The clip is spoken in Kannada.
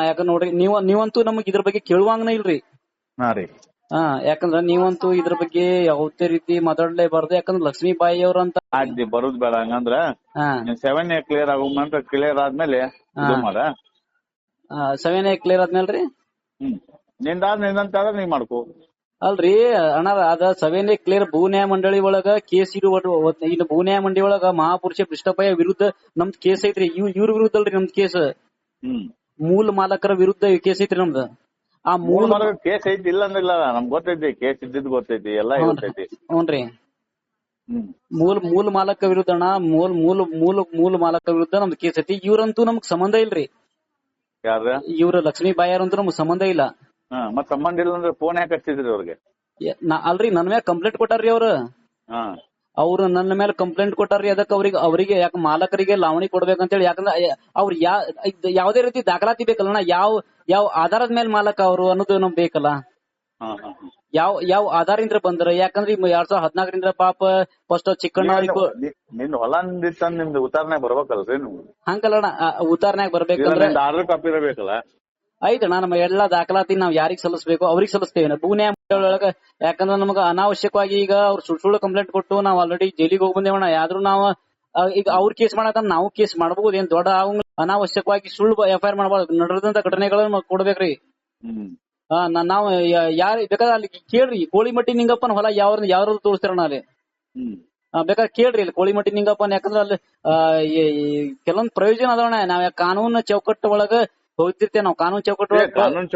ಯಾಕಂದ್ರ ನೋಡ್ರಿ ನೀವಂತೂ ನಮಗ್ ಇದ್ರ ಬಗ್ಗೆ ಕೇಳುವಂಗನ ಇಲ್ರಿ. ಹಾ ರೀ. ಯಾಕಂದ್ರ ನೀವಂತೂ ಇದ್ರ ಬಗ್ಗೆ ಯಾವುದೇ ರೀತಿ ಮಾತಾಡ್ಲೇಬಾರ್ದು. ಯಾಕಂದ್ರ ಲಕ್ಷ್ಮೀಬಾಯಿ ಅವ್ರ ಅಂತ ಆಯ್ತು ಬರುದ್ ಬೇಡ ಹಂಗಂದ್ರ 7A ಕ್ಲಿಯರ್ ಆಗೋ ಕ್ಲಿಯರ್ ಆದ್ಮೇಲೆ ಇದು ಮಾಡ. 7A ಕ್ಲಿಯರ್ ಆದ್ಮೇಲ್ರಿ ನಿಂದಂತಾದ್ರೆ ನೀ ಮಾಡ್ಕೋ. ಅಲ್ರಿ ಅಣ್ಣ ಅದ 7A ಕ್ಲಿಯರ್ ಭೂ ನ್ಯಾಯ ಮಂಡಳಿ ಒಳಗ ಕೇಸ್ ಇದು ಭೂ ನ್ಯಾಯ ಮಂಡಳಿ ಒಳಗ ಮಹಾಪುರುಷ ಕೃಷ್ಣಪ್ಪಯ್ಯ ವಿರುದ್ಧ ನಮ್ದ್ ಕೇಸ್ ಐತ್ರಿ. ಇವ್ರ ವಿರುದ್ಧ ಅಲ್ರಿ ನಮ್ದ್ ಕೇಸ್. ಮೂಲ ಮಾಲಕರ ವಿರುದ್ಧ ಕೇಸ್ ಐತ್ರಿ ನಮ್ದು. ಆ ಮೂಲ ಕೇಸ್ ಐತಿ ಇಲ್ಲ ಅಂದಿಲ್ಲ, ನಮ್ಗ್ ಗೊತ್ತೈತಿ ಕೇಸ್ ಇದ್ದಿದ್ ಗೊತ್ತೈತಿ ಎಲ್ಲ ಗೊತ್ತೈತಿ. ಹ್ಞೂನ್ರಿ. ಮೂಲ ಮಾಲಕ ವಿರುದ್ಧ ಅಣ್ಣ ಮೂಲ ಮಾಲಕ ವಿರುದ್ಧ ನಮ್ದು ಕೇಸ್ ಐತಿ. ಇವ್ರಂತೂ ನಮ್ಗ್ ಸಂಬಂಧ ಇಲ್ರಿ. ಯಾರ ಇವ್ರ ಲಕ್ಷ್ಮೀಬಾಯಿ ಅವ್ರಂತೂ ನಮ್ಗ್ ಸಂಬಂಧ ಇಲ್ಲ. ಮತ್ ಸಂಬಂಧ ಇಲ್ಲ ಅಂದ್ರೆ ಫೋನ್ ಯಾಕೆ ಹಚ್ಚಿದ್ರಿ ಅವ್ರಿಗೆ? ಅಲ್ರಿ ನನ್ ಮ್ಯಾಲ ಕಂಪ್ಲೇಂಟ್ ಕೊಟ್ಟಾರ್ರಿ ಅವ್ರು ನನ್ನ ಮೇಲೆ ಕಂಪ್ಲೇಂಟ್ ಕೊಟ್ಟಾರ್ರಿ. ಅದಕ್ಕೆ ಅವ್ರಿಗೆ ಯಾಕೆ ಮಾಲಕರಿಗೆ ಲಾವಣಿ ಕೊಡ್ಬೇಕಂತೇಳಿ. ಯಾಕಂದ್ರೆ ಅವ್ರ ಯಾವ್ದೇ ರೀತಿ ದಾಖಲಾತಿ ಬೇಕಲ್ಲ, ಯಾವ ಆಧಾರದ ಮೇಲೆ ಮಾಲಕ ಅವರು ಅನ್ನೋದು ನಮ್ಗ್ ಬೇಕಲ್ಲ. ಯಾವ ಆಧಾರದಿಂದ ಬಂದ್ರ? ಯಾಕಂದ್ರೆ 2014 ಪಾಪ ಫಸ್ಟ್ ಚಿಕ್ಕಣ್ಣ ನಿನ್ ಹೊಲ ನಿಮ್ದು ಉತ್ತಾರನಾಗ ಬರ್ಬೇಕಲ್ರಿ ನೀವು? ಹಂಗಲ್ಲಣ್ಣ, ಉತ್ತಾರನಾಗ ಬರ್ಬೇಕಂದ್ರೆ ಆರ್ಡರ್ ಕಾಪಿ ಇರಬೇಕಲ್ಲ. ಆಯ್ತಣ್ಣ, ನಮ್ಮ ಎಲ್ಲಾ ದಾಖಲಾತಿ ನಾವ್ ಯಾರಿಗ್ ಸಲ್ಲಿಸಬೇಕು ಅವ್ರಿಗೆ ಸಲ್ಲಿಸ್ತೇವೆ ಭೂ ನ್ಯಾಯ ಮಂಡಳಿ. ಯಾಕಂದ್ರೆ ನಮಗ ಅನಾವಶ್ಯಕವಾಗಿ ಈಗ ಅವ್ರು ಸುಳ್ಳು ಕಂಪ್ಲೇಂಟ್ ಕೊಟ್ಟು ನಾವ್ ಆಲ್ರೆಡಿ ಜೈಲಿಗೆ ಹೋಗಿ ಬಂದೇವಣ್ಣ. ಯಾವ್ದು ನಾವ್ ಈಗ ಅವ್ರ ಕೇಸ್ ಮಾಡಕ ನಾವು ಕೇಸ್ ಮಾಡಬಹುದು. ಏನ್ ದೊಡ್ಡ ಅನಾವಶ್ಯಕವಾಗಿ ಸುಳ್ಳು FIR ಮಾಡಬಾರ್ದು. ನಡೆದಂತ ಘಟನೆಗಳನ್ನ ಕೊಡ್ಬೇಕ್ರಿ. ನಾವ್ ಯಾರು ಬೇಕಾದ್ರೆ ಅಲ್ಲಿ ಕೇಳ್ರಿ, ಕೋಳಿಮಟ್ಟಿ ನಿಂಗಪ್ಪನ ಹೊಲ ಯಾವ್ದು ತೋರಿಸ್ತಾರಣ್ಣ ಅಲ್ಲಿ. ಬೇಕಾದ್ರೆ ಕೇಳ್ರಿ ಅಲ್ಲಿ ಕೋಳಿಮಟ್ಟಿ ನಿಂಗಪ್ಪನ್. ಯಾಕಂದ್ರೆ ಅಲ್ಲಿ ಕೆಲವೊಂದ್ ಪ್ರಯೋಜನ ಅದಾವಣ್ಣ. ನಾವ್ ಕಾನೂನು ಚೌಕಟ್ಟು ಒಳಗ ಹೋಗ್ತಿರ್ತೇವೆ. ನಾವು ಕಾನೂನು ಚೌಕಟ್ಟು